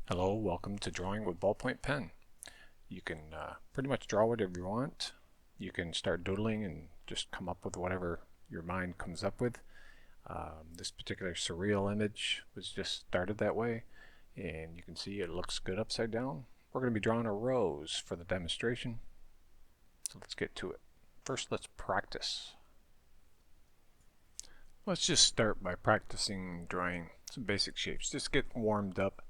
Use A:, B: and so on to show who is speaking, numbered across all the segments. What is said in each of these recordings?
A: Hello, welcome to Drawing with Ballpoint Pen. You can pretty much draw whatever you want. You can start doodling and just come up with whatever your mind comes up with. This particular surreal image was just started that way, and you can see it looks good upside down. We're going to be drawing a rose for the demonstration, so let's get to it. First, let's practice. Let's just start by practicing drawing some basic shapes. Just get warmed up.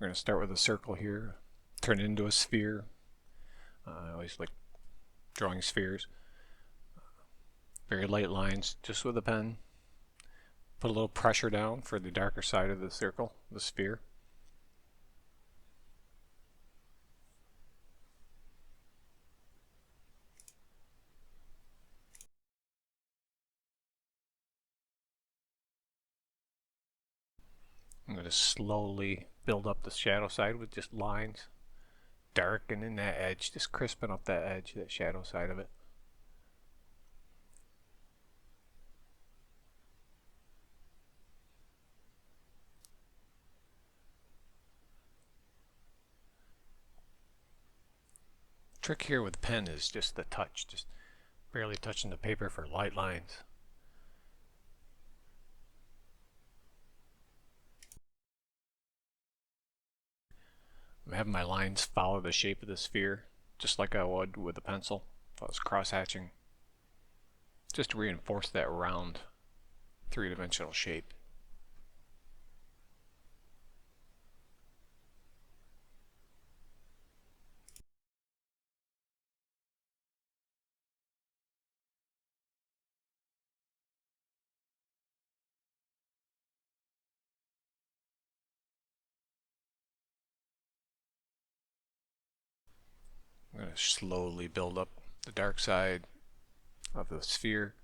A: We're going to start with a circle here, turn it into a sphere. I always like drawing spheres. Very light lines, just with a pen. Put a little pressure down for the darker side of the circle, the sphere. I'm going to slowly build up the shadow side with just lines, darkening that edge, just crisping up that edge, that shadow side of it. Trick here with pen is just the touch, just barely touching the paper for light lines. I'm having my lines follow the shape of the sphere, just like I would with a pencil if I was cross-hatching, just to reinforce that round three-dimensional shape. I'm going to slowly build up the dark side of the sphere.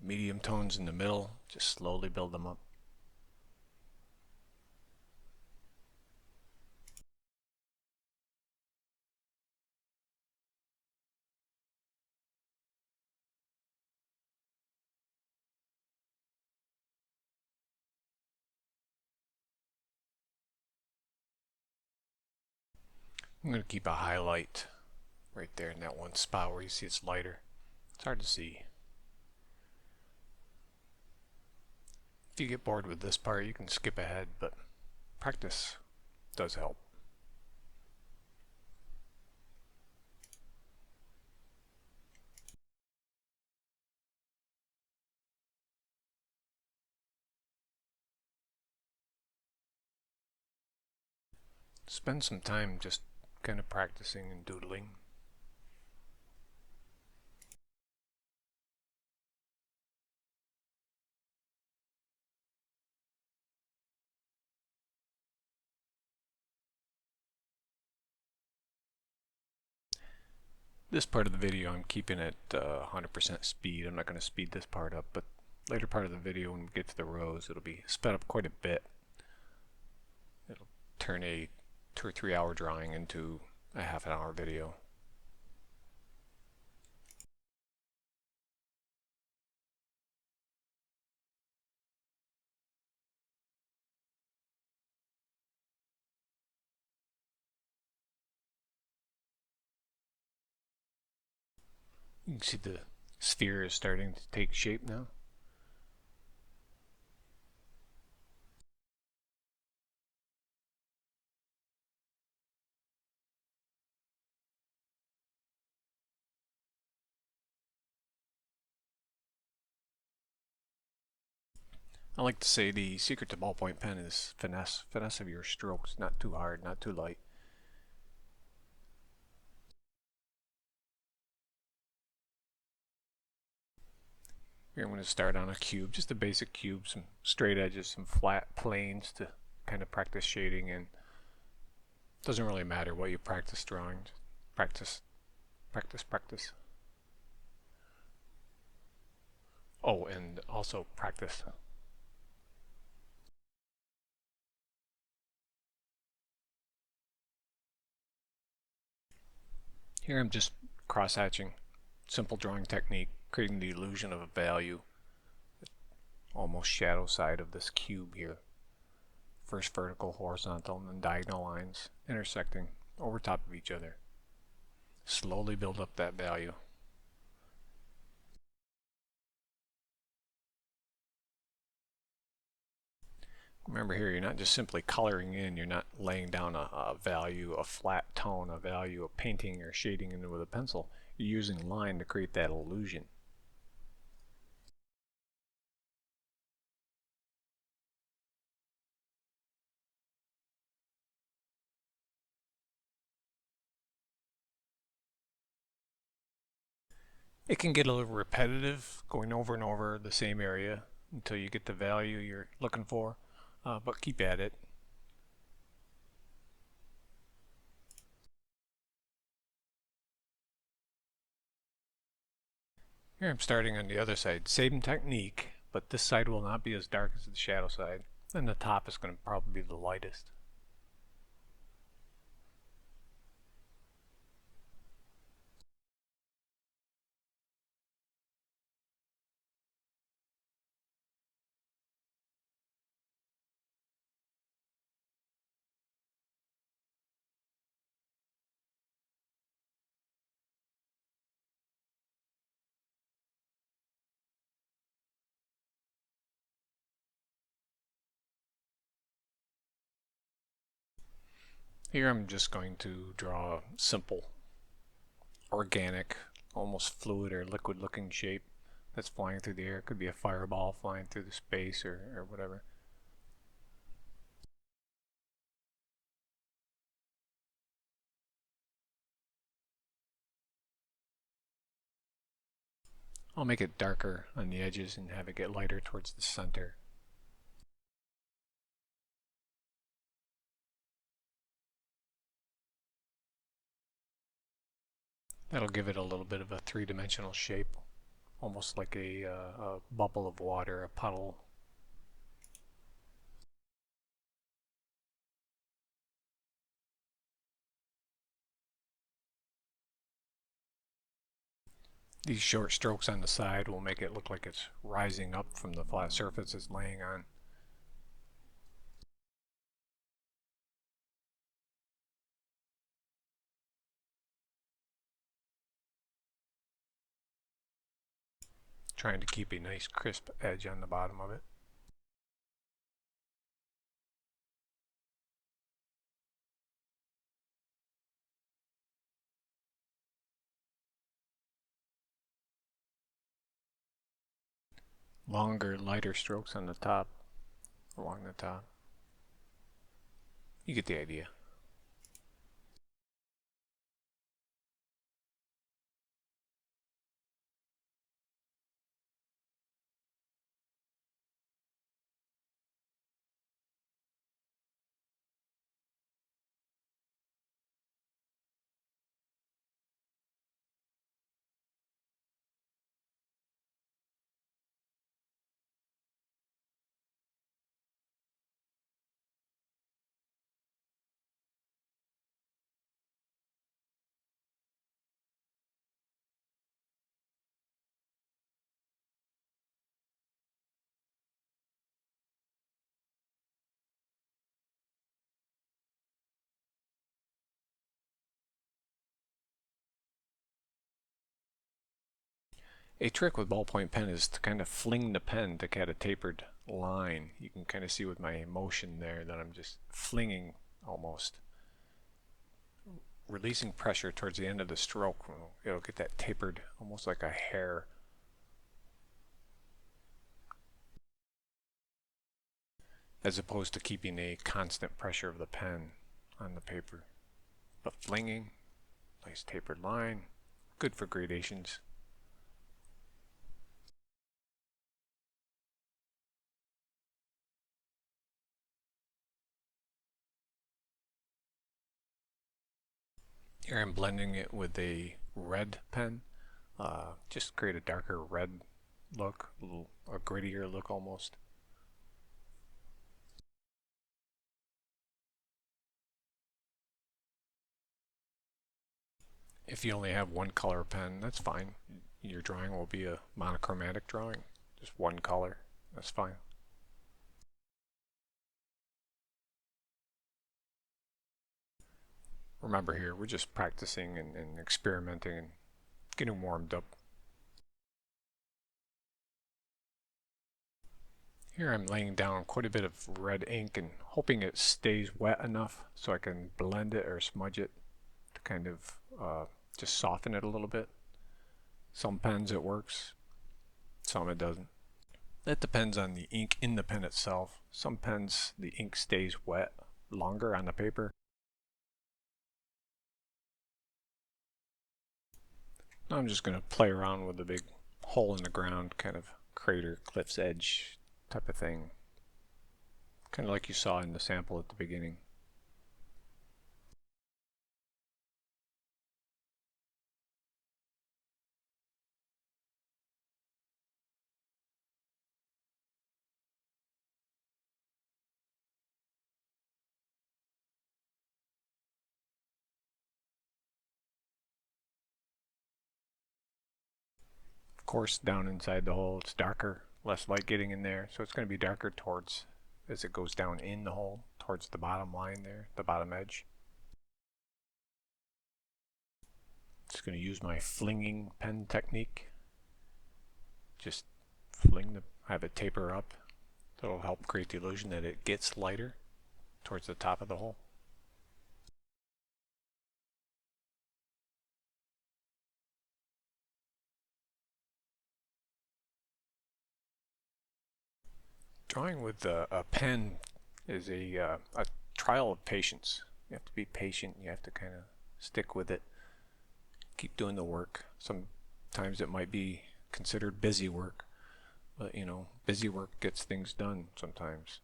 A: Medium tones in the middle, just slowly build them up. I'm going to keep a highlight right there in that one spot where you see it's lighter. It's hard to see. If you get bored with this part, you can skip ahead, but practice does help. Spend some time just kind of practicing and doodling. This part of the video I'm keeping at 100% speed. I'm not going to speed this part up, but later part of the video when we get to the rose it'll be sped up quite a bit. It'll turn a 2 or 3 hour drawing into a half an hour video. You can see the sphere is starting to take shape now. I like to say the secret to ballpoint pen is finesse. Finesse of your strokes, not too hard, not too light. Here I'm going to start on a cube, just a basic cube, some straight edges, some flat planes to kind of practice shading in. Doesn't really matter what you practice drawing, just practice, practice, practice. Oh, and also practice. Here I'm just cross-hatching, simple drawing technique, creating the illusion of a value, almost shadow side of this cube here first vertical, horizontal, and then diagonal lines intersecting over top of each other. Slowly build up that value. Remember here, you're not just simply coloring in, you're not laying down a value, a flat tone, a value of painting or shading into with a pencil. You're using line to create that illusion. It can get a little repetitive, going over and over the same area until you get the value you're looking for, but keep at it. Here I'm starting on the other side. Same technique, but this side will not be as dark as the shadow side, and the top is going to probably be the lightest. Here I'm just going to draw a simple, organic, almost fluid or liquid looking shape that's flying through the air. It could be a fireball flying through the space or whatever. I'll make it darker on the edges and have it get lighter towards the center. That'll give it a little bit of a three-dimensional shape, almost like a bubble of water, a puddle. These short strokes on the side will make it look like it's rising up from the flat surface it's laying on. Trying to keep a nice crisp edge on the bottom of it. Longer, lighter strokes on the top, along the top. You get the idea. A trick with ballpoint pen is to kind of fling the pen to get a tapered line. You can kind of see with my motion there that I'm just flinging almost. Releasing pressure towards the end of the stroke, it'll get that tapered, almost like a hair. As opposed to keeping a constant pressure of the pen on the paper. But flinging, nice tapered line, good for gradations. Here I'm blending it with a red pen, just create a darker red look, a grittier look almost. If you only have one color pen, that's fine. Your drawing will be a monochromatic drawing, just one color, that's fine. remember here, we're just practicing and experimenting and getting warmed up. Here I'm laying down quite a bit of red ink and hoping it stays wet enough so I can blend it or smudge it to kind of just soften it a little bit. Some pens it works, some it doesn't. That depends on the ink in the pen itself. Some pens, the ink stays wet longer on the paper. Now I'm just going to play around with a big hole in the ground, kind of crater, cliff's edge type of thing. Kind of like you saw in the sample at the beginning. Of course, down inside the hole it's darker, less light getting in there, so it's going to be darker towards as it goes down in the hole, towards the bottom line there, the bottom edge. Just going to use my flinging pen technique. Just have it taper up. That'll help create the illusion that it gets lighter towards the top of the hole. Drawing with a pen is a trial of patience. You have to be patient. You have to kind of stick with it. Keep doing the work. Sometimes it might be considered busy work, but you know, busy work gets things done sometimes.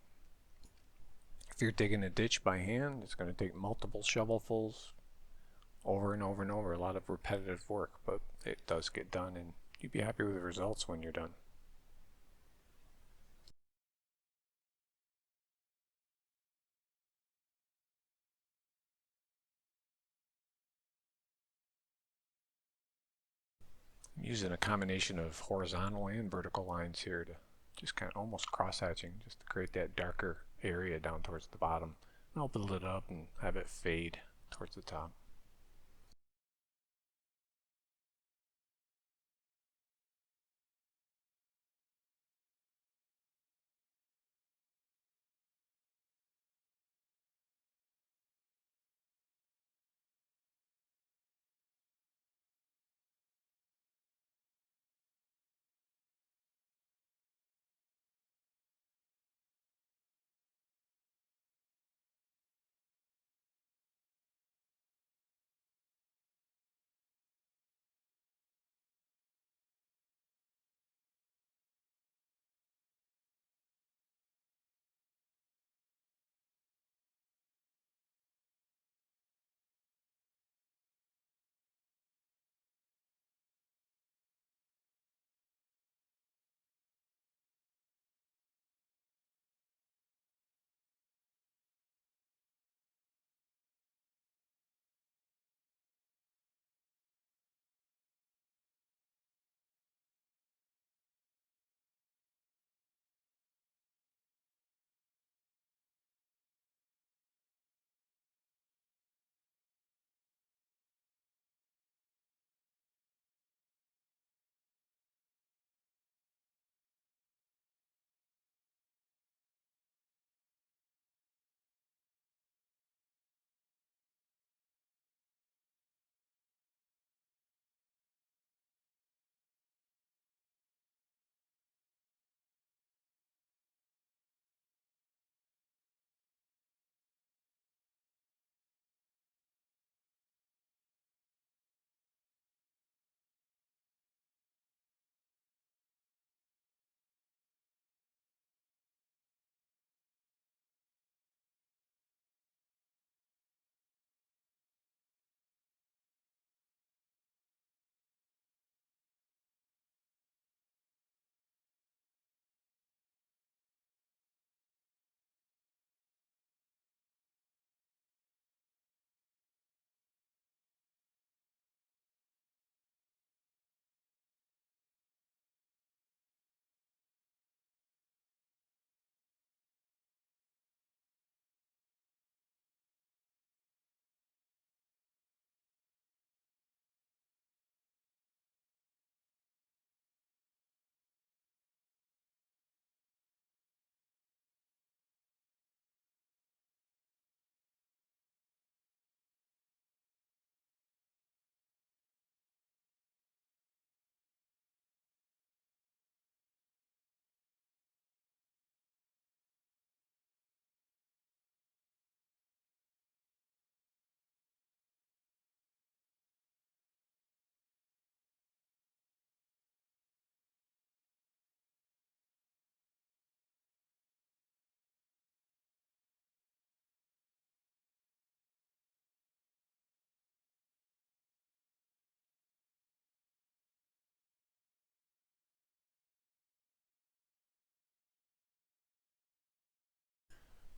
A: If you're digging a ditch by hand, it's going to take multiple shovelfuls over and over and over. A lot of repetitive work, but it does get done, and you'd be happy with the results when you're done. I'm using a combination of horizontal and vertical lines here to just kind of almost cross-hatching, just to create that darker area down towards the bottom. And I'll build it up and have it fade towards the top.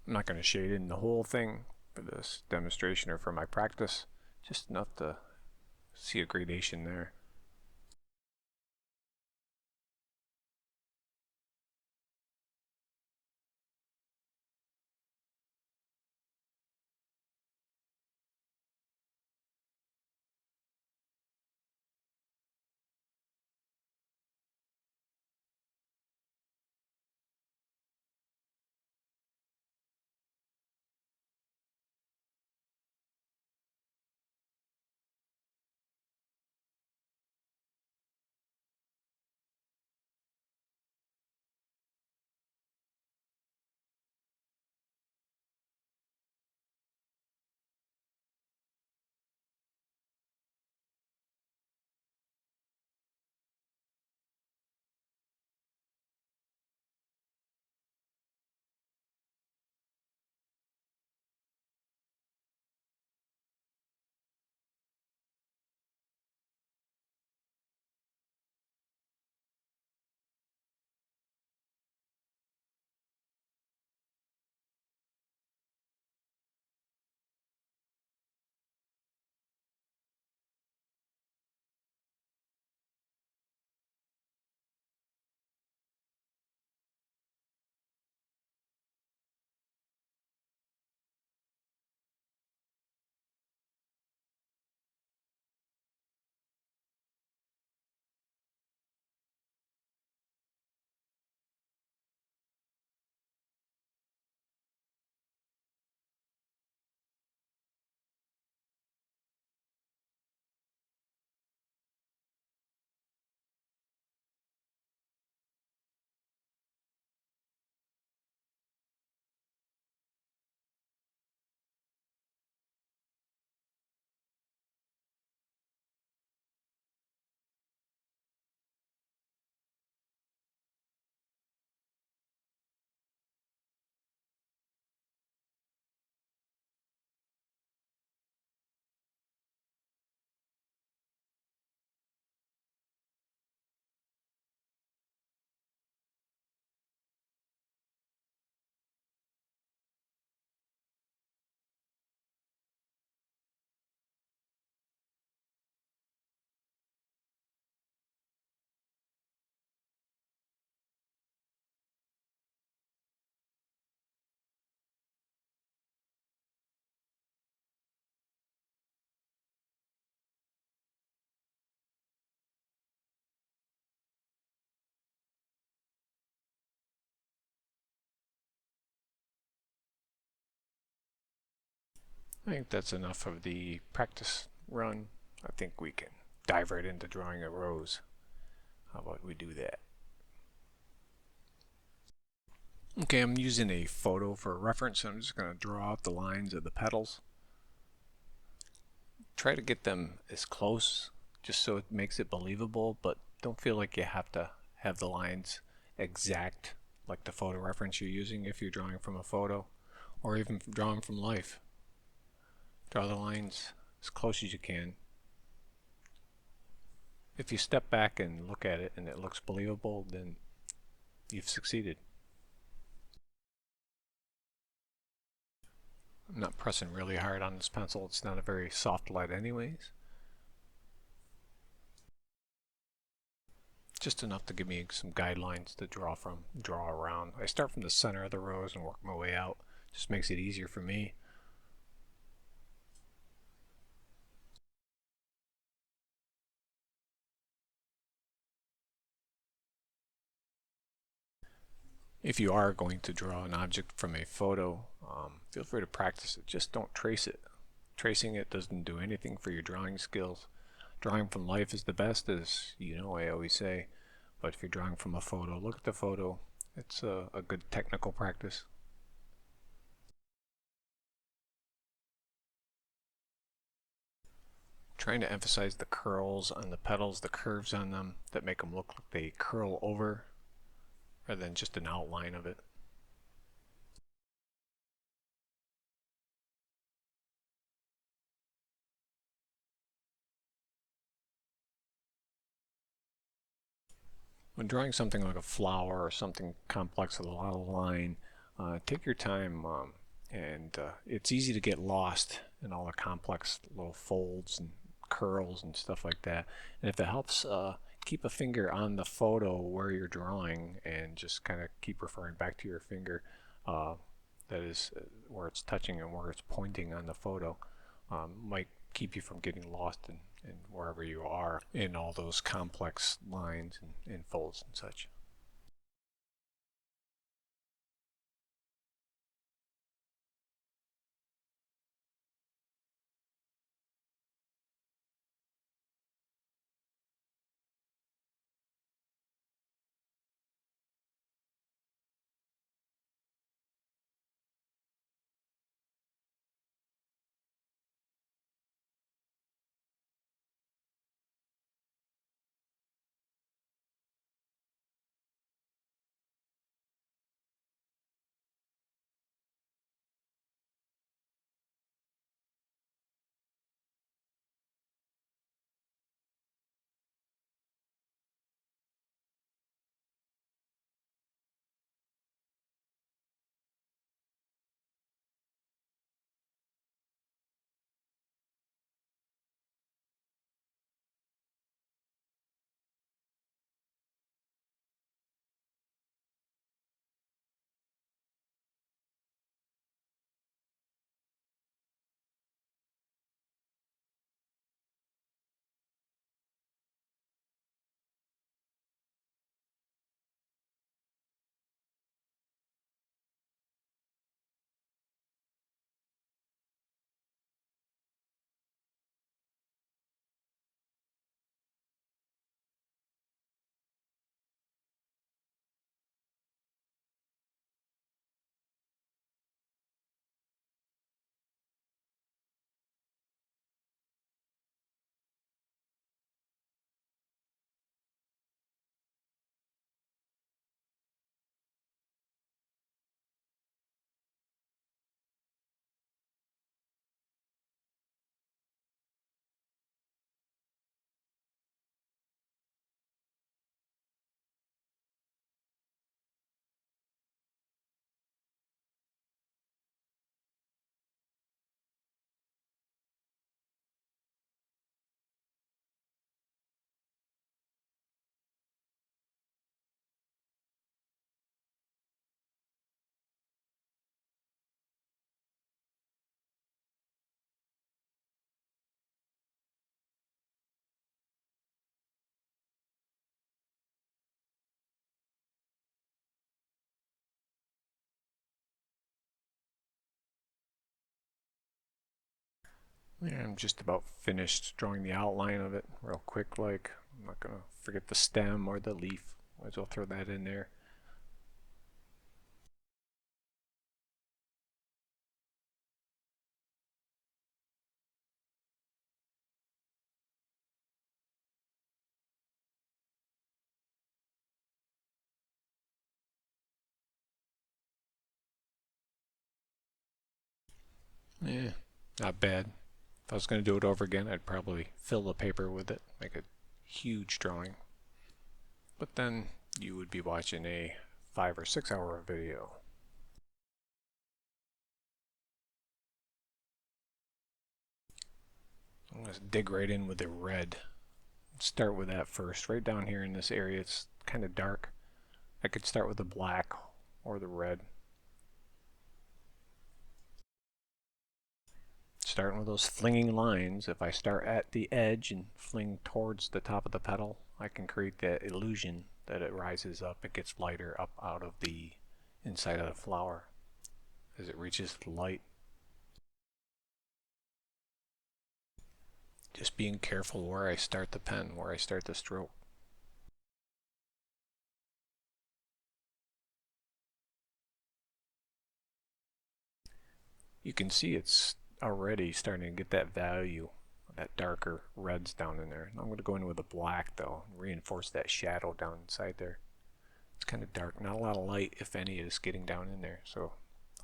A: I'm not going to shade in the whole thing for this demonstration or for my practice, just enough to see a gradation there. I think that's enough of the practice run. I think we can dive right into drawing a rose. How about we do that? Okay, I'm using a photo for reference. I'm just going to draw out the lines of the petals. Try to get them as close just so it makes it believable, but don't feel like you have to have the lines exact like the photo reference you're using if you're drawing from a photo or even drawing from life. Draw the lines as close as you can. If you step back and look at it and it looks believable, then you've succeeded. I'm not pressing really hard on this pencil. It's not a very soft lead anyways. Just enough to give me some guidelines to draw around. I start from the center of the rose and work my way out. Just makes it easier for me. If you are going to draw an object from a photo, feel free to practice it. Just don't trace it. Tracing it doesn't do anything for your drawing skills. Drawing from life is the best, as you know I always say. But if you're drawing from a photo, look at the photo. It's a good technical practice. Trying to emphasize the curls on the petals, the curves on them that make them look like they curl over rather than just an outline of it. When drawing something like a flower or something complex with a lot of line, Take your time, and it's easy to get lost in all the complex little folds and curls and stuff like that. And if it helps, keep a finger on the photo where you're drawing and just kind of keep referring back to your finger, that is where it's touching and where it's pointing on the photo. Might keep you from getting lost in wherever you are in all those complex lines and folds and such. Yeah, I'm just about finished drawing the outline of it real quick. Like, I'm not gonna forget the stem or the leaf. Might as well throw that in there. Yeah, not bad. If I was gonna do it over again, I'd probably fill the paper with it, make a huge drawing. But then you would be watching a 5 or 6 hour video. I'm gonna dig right in with the red. Start with that first. Right down here in this area, it's kind of dark. I could start with the black or the red. Starting with those flinging lines, if I start at the edge and fling towards the top of the petal, I can create that illusion that it rises up, it gets lighter up out of the inside of the flower as it reaches the light. Just being careful where I start the pen, where I start the stroke. You can see it's already starting to get that value, that darker reds down in there. I'm going to go in with the black though, and reinforce that shadow down inside there. It's kind of dark, not a lot of light, if any, is getting down in there, so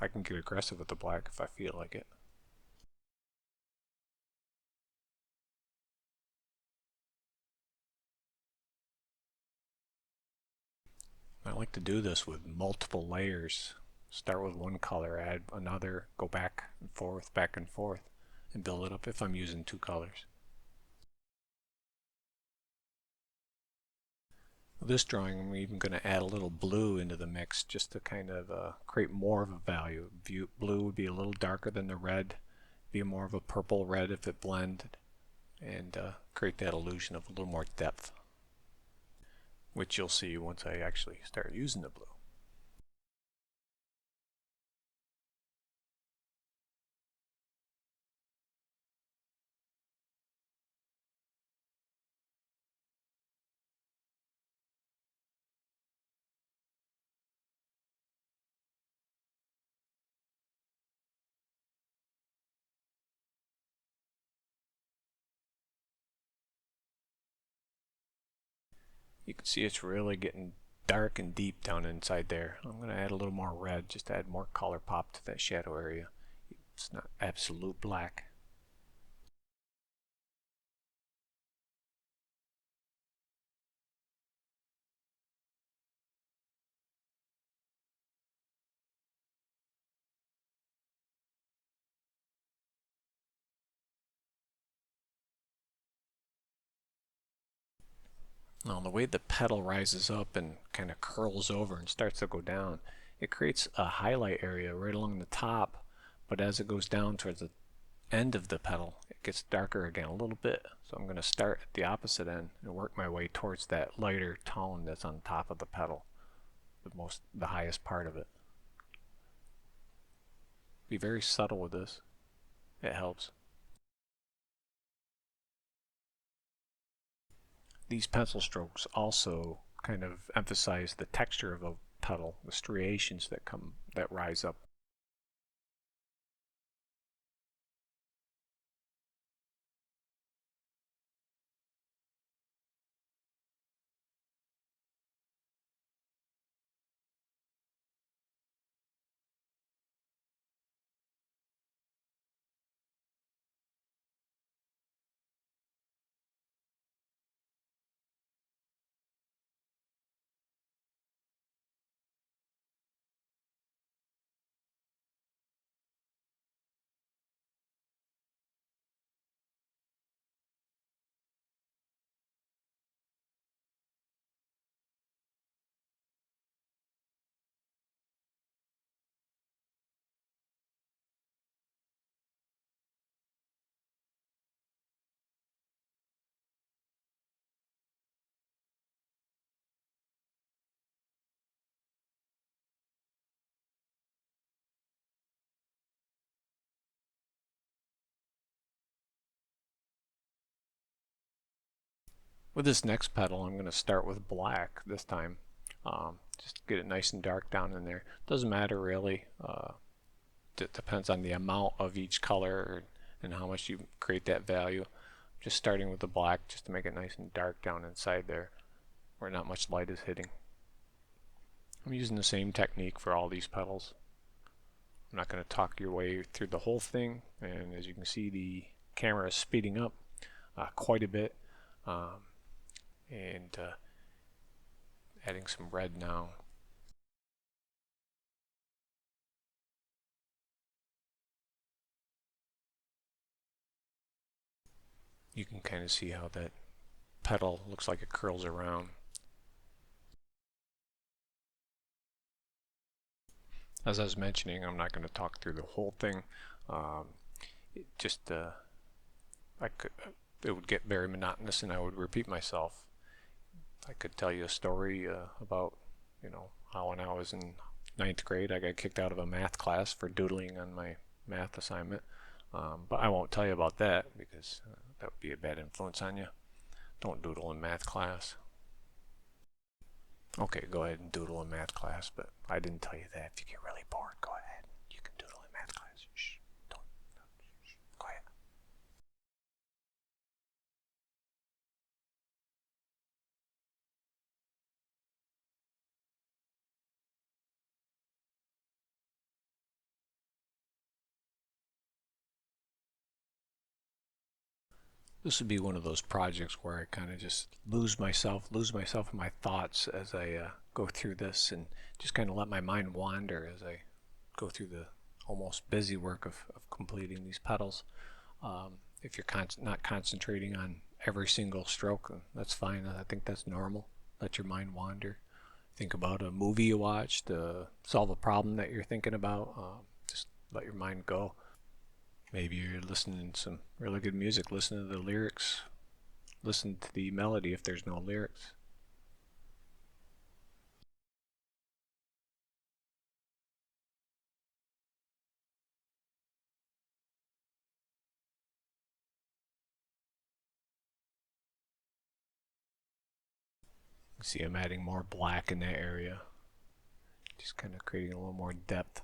A: I can get aggressive with the black if I feel like it. I like to do this with multiple layers, start with one color, add another, go back and forth, and build it up if I'm using two colors. This drawing, I'm even going to add a little blue into the mix just to kind of create more of a value. Blue would be a little darker than the red, be more of a purple red if it blended, and create that illusion of a little more depth, which you'll see once I actually start using the blue. You can see it's really getting dark and deep down inside there. I'm going to add a little more red just to add more color pop to that shadow area. It's not absolute black. Now the way the petal rises up and kind of curls over and starts to go down, it creates a highlight area right along the top, but as it goes down towards the end of the petal, it gets darker again a little bit. So I'm going to start at the opposite end and work my way towards that lighter tone that's on top of the petal, the highest part of it. Be very subtle with this. It helps. These pencil strokes also kind of emphasize the texture of a petal, the striations that rise up. With this next petal, I'm going to start with black this time. Just get it nice and dark down in there. Doesn't matter really. It depends on the amount of each color and how much you create that value. Just starting with the black just to make it nice and dark down inside there where not much light is hitting. I'm using the same technique for all these petals. I'm not going to talk your way through the whole thing, and as you can see, the camera is speeding up quite a bit. And adding some red now. You can kind of see how that petal looks like it curls around. As I was mentioning, I'm not going to talk through the whole thing. It would get very monotonous and I would repeat myself. I could tell you a story about, how when I was in 9th grade I got kicked out of a math class for doodling on my math assignment. But I won't tell you about that because that would be a bad influence on you. Don't doodle in math class. Okay, go ahead and doodle in math class, but I didn't tell you that. If you get really bored, go ahead. You can doodle in math class. Shh, don't. Shh, go ahead. This would be one of those projects where I kind of just lose myself in my thoughts as I go through this and just kind of let my mind wander as I go through the almost busy work of completing these petals. If you're not concentrating on every single stroke, that's fine. I think that's normal. Let your mind wander. Think about a movie you watched, solve a problem that you're thinking about. Just let your mind go. Maybe you're listening to some really good music. Listen to the lyrics. Listen to the melody if there's no lyrics. See, I'm adding more black in that area. Just kind of creating a little more depth.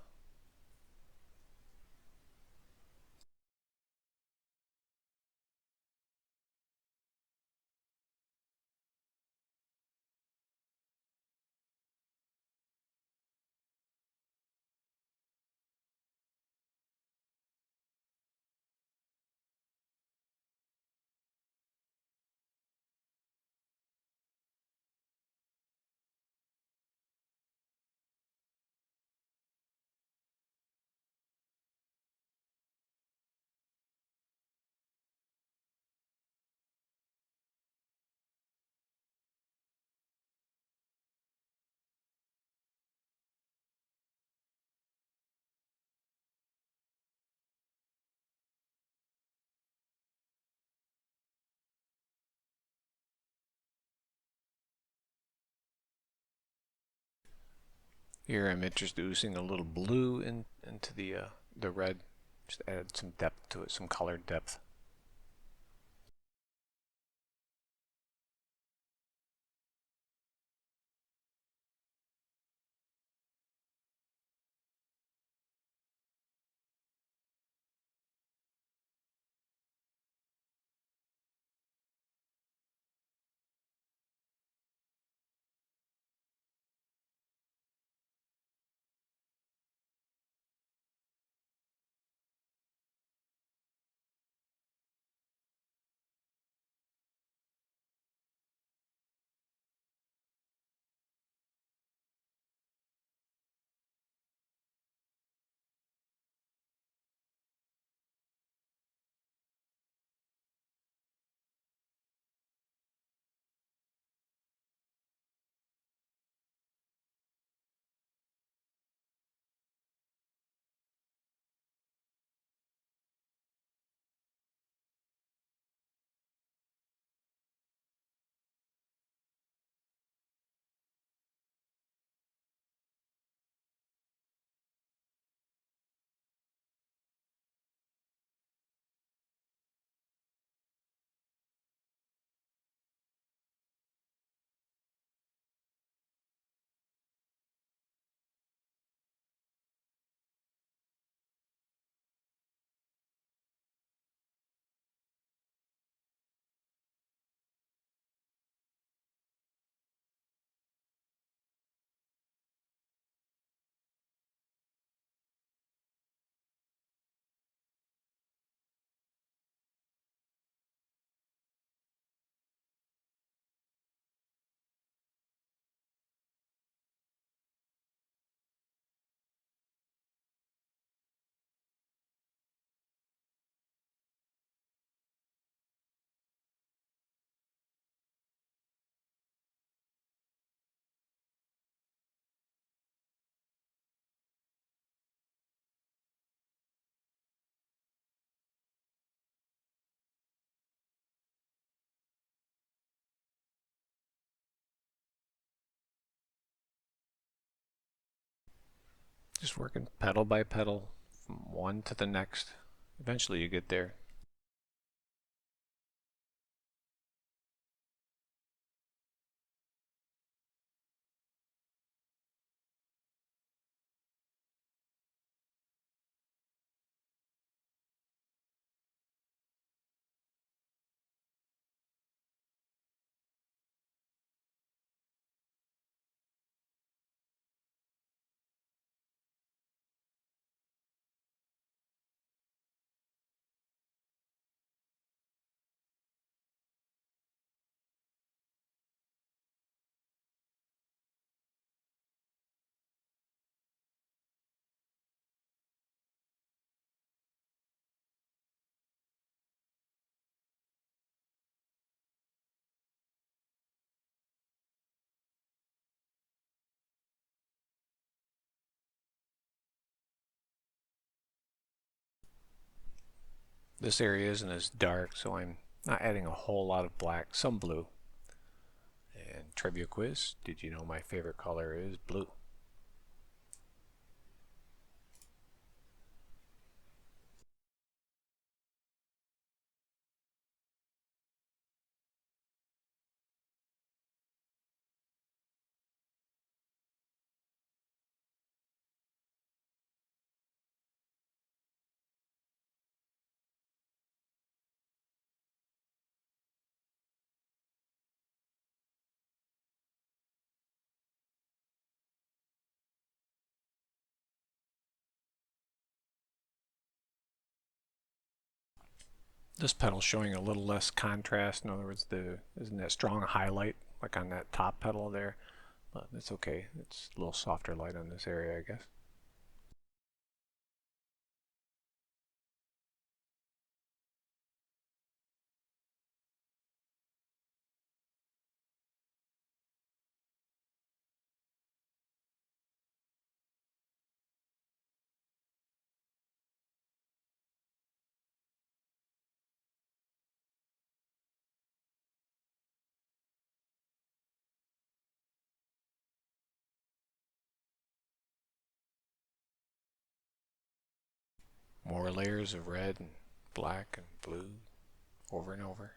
A: Here I'm introducing a little blue into the red. Just add some depth to it, some color depth. Just working petal by petal from one to the next. Eventually you get there. This area isn't as dark, so I'm not adding a whole lot of black, some blue. And trivia quiz, did you know my favorite color is blue? This petal's showing a little less contrast. In other words, isn't that strong highlight like on that top petal there? But it's okay. It's a little softer light on this area, I guess. More layers of red and black and blue over and over.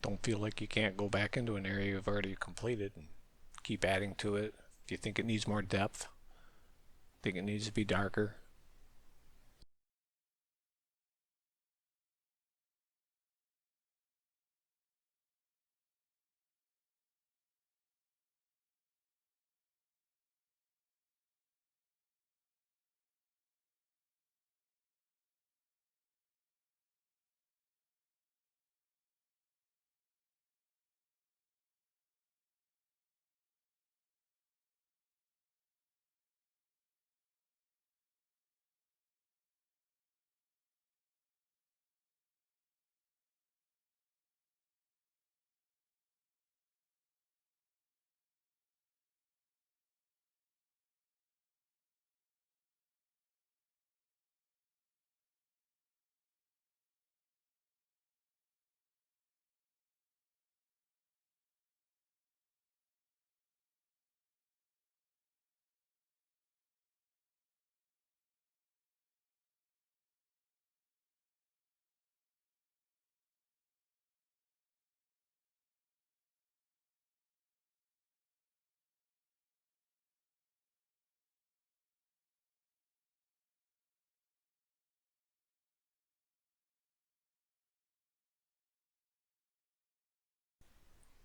A: Don't feel like you can't go back into an area you've already completed and keep adding to it. If you think it needs more depth, think it needs to be darker.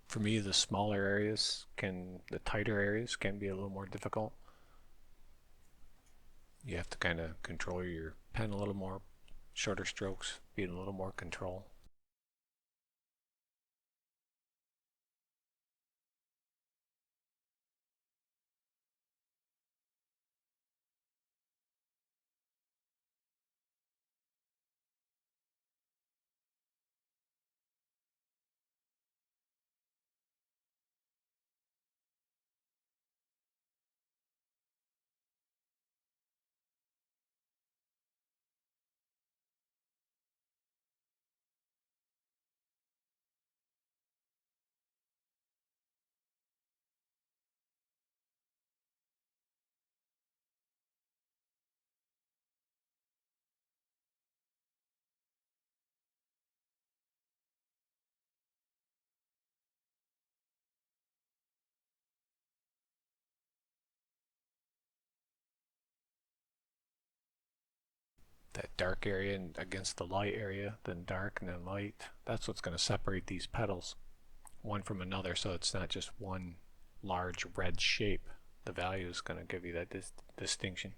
A: For me, the tighter areas can be a little more difficult. You have to kind of control your pen a little more, shorter strokes, be in a little more control. That dark area and against the light area, then dark and then light. That's what's going to separate these petals one from another, so it's not just one large red shape. the value is going to give you that distinction.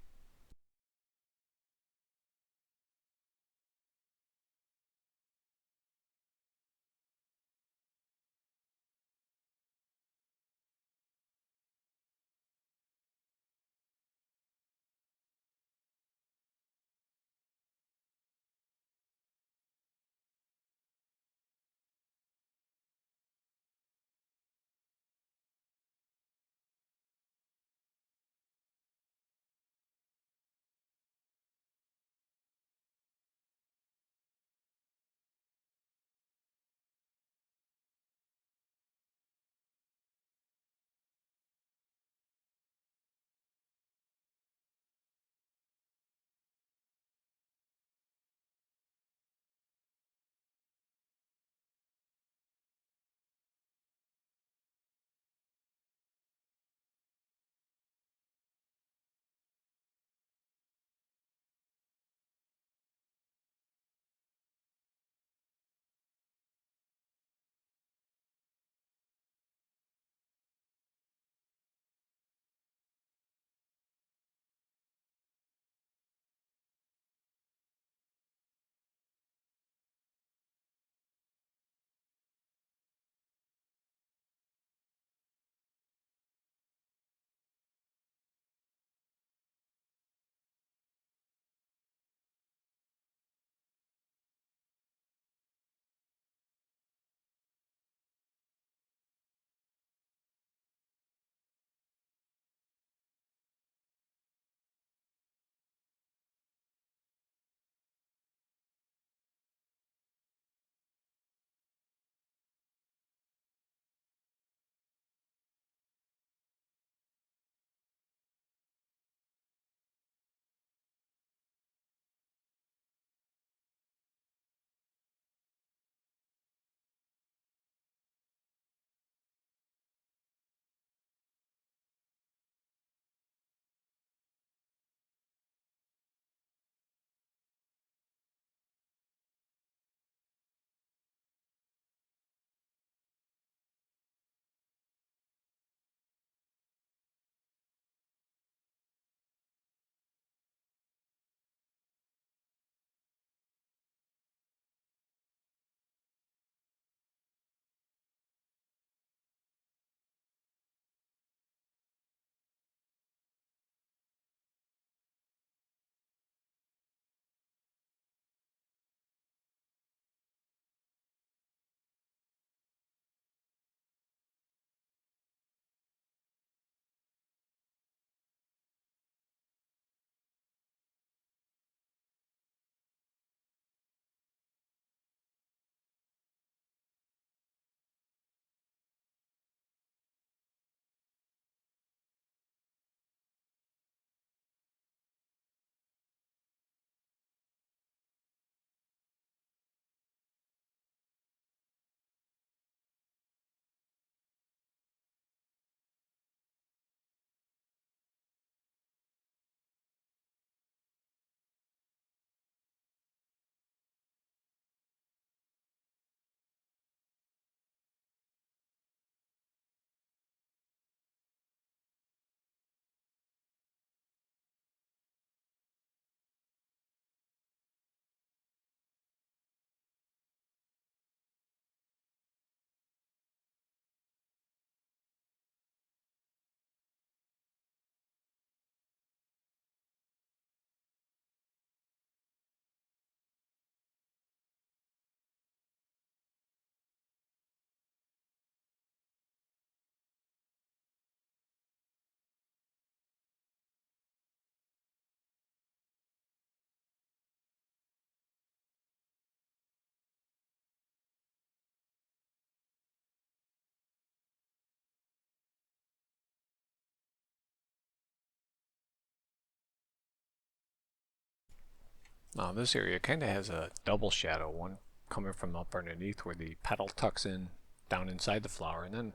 A: Now this area kind of has a double shadow, one coming from up underneath where the petal tucks in down inside the flower, and then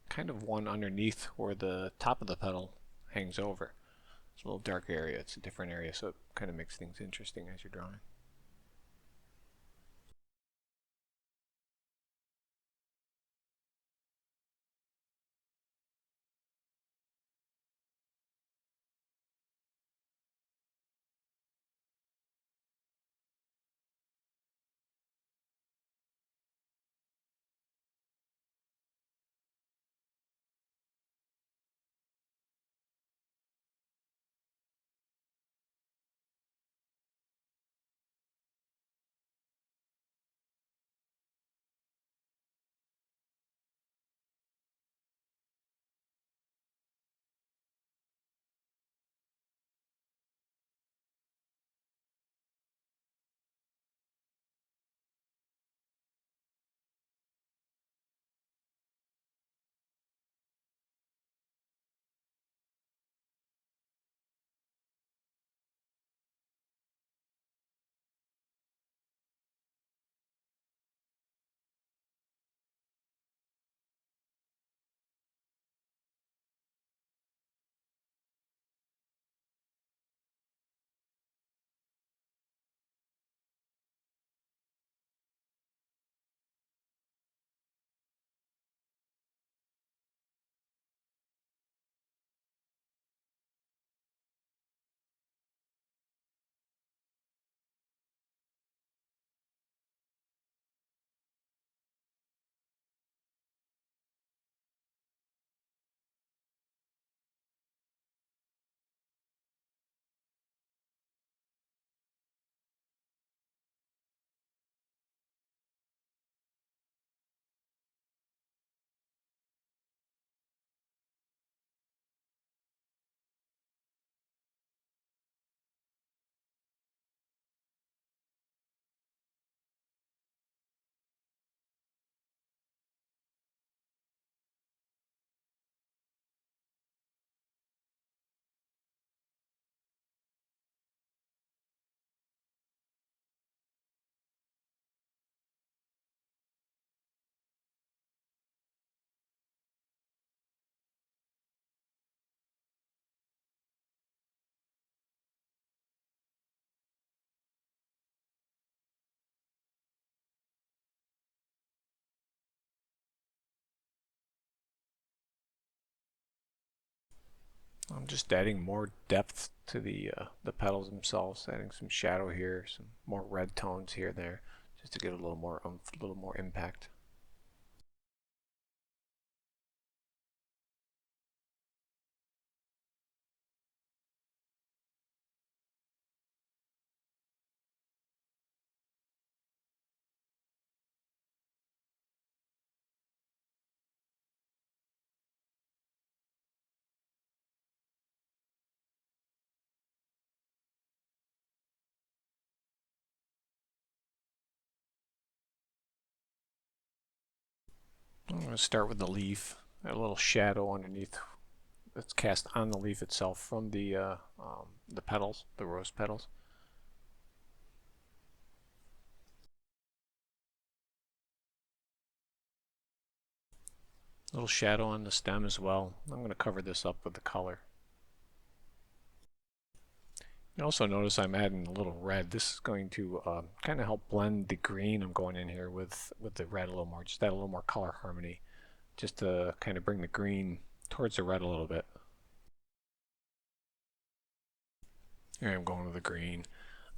A: kind of one underneath where the top of the petal hangs over. It's a little dark area, it's a different area, so it kind of makes things interesting as you're drawing. Just adding more depth to the petals themselves, adding some shadow here, some more red tones here and there, just to get a little more oomph, a little more impact. I'm going to start with the leaf, a little shadow underneath that's cast on the leaf itself from the petals, the rose petals. A little shadow on the stem as well. I'm going to cover this up with the color. You also notice I'm adding a little red. This is going to kind of help blend the green I'm going in here with the red a little more. Just add a little more color harmony, just to kind of bring the green towards the red a little bit. Here I'm going with the green.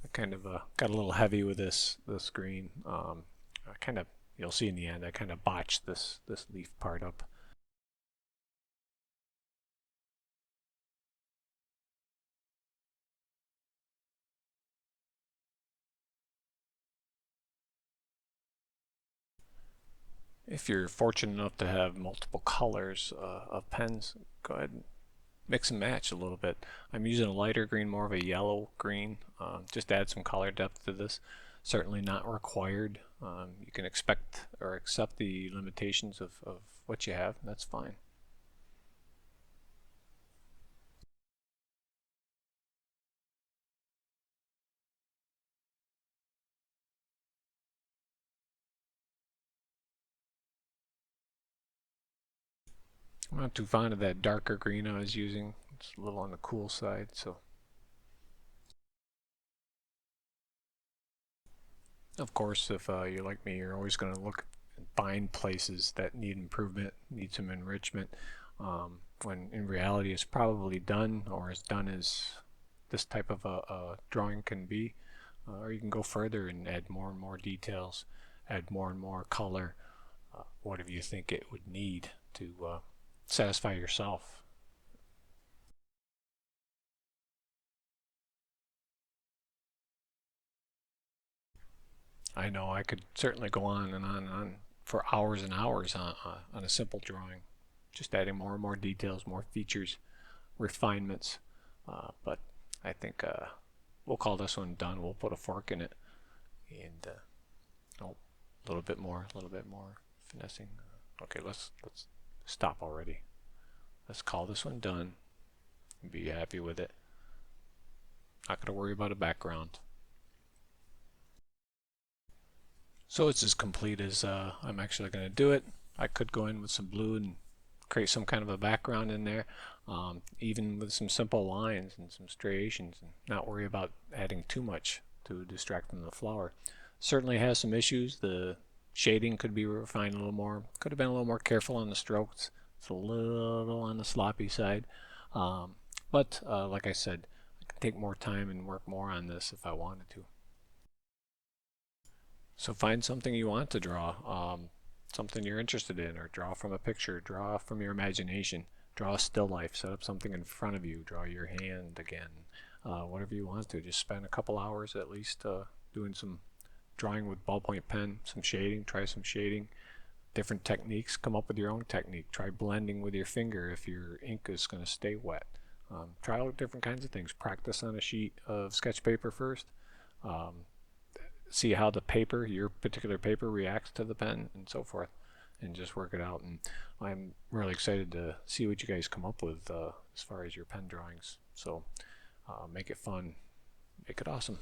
A: I kind of got a little heavy with this green. I kind of, you'll see in the end, I kind of botched this leaf part up. If you're fortunate enough to have multiple colors of pens, go ahead and mix and match a little bit. I'm using a lighter green, more of a yellow green. Just add some color depth to this. Certainly not required. You can expect or accept the limitations of what you have. That's fine. I'm not too fond of that darker green I was using. It's a little on the cool side, so. Of course, if you're like me, you're always going to look and find places that need improvement, need some enrichment, when in reality it's probably done, or as done as this type of a drawing can be. Or you can go further and add more and more details, add more and more color, whatever you think it would need to satisfy yourself. I know I could certainly go on and on and on for hours and hours on a simple drawing, just adding more and more details, more features, refinements. But I think we'll call this one done. We'll put a fork in it, and oh, a little bit more finessing. Okay, let's stop already. Let's call this one done. Be happy with it. Not gonna worry about a background. So it's as complete as I'm actually going to do it. I could go in with some blue and create some kind of a background in there, even with some simple lines and some striations, and not worry about adding too much to distract from the flower. Certainly has some issues. The shading could be refined a little more. Could have been a little more careful on the strokes. It's a little on the sloppy side. But like I said, I could take more time and work more on this if I wanted to. So find something you want to draw, something you're interested in, or draw from a picture, draw from your imagination, draw a still life, set up something in front of you, draw your hand again, whatever you want to. Just spend a couple hours at least doing some drawing with ballpoint pen, some shading, try some shading, different techniques, come up with your own technique. Try blending with your finger if your ink is going to stay wet. Try out different kinds of things. Practice on a sheet of sketch paper first. See how the paper, your particular paper, reacts to the pen and so forth, and just work it out. And I'm really excited to see what you guys come up with as far as your pen drawings. So make it fun, make it awesome.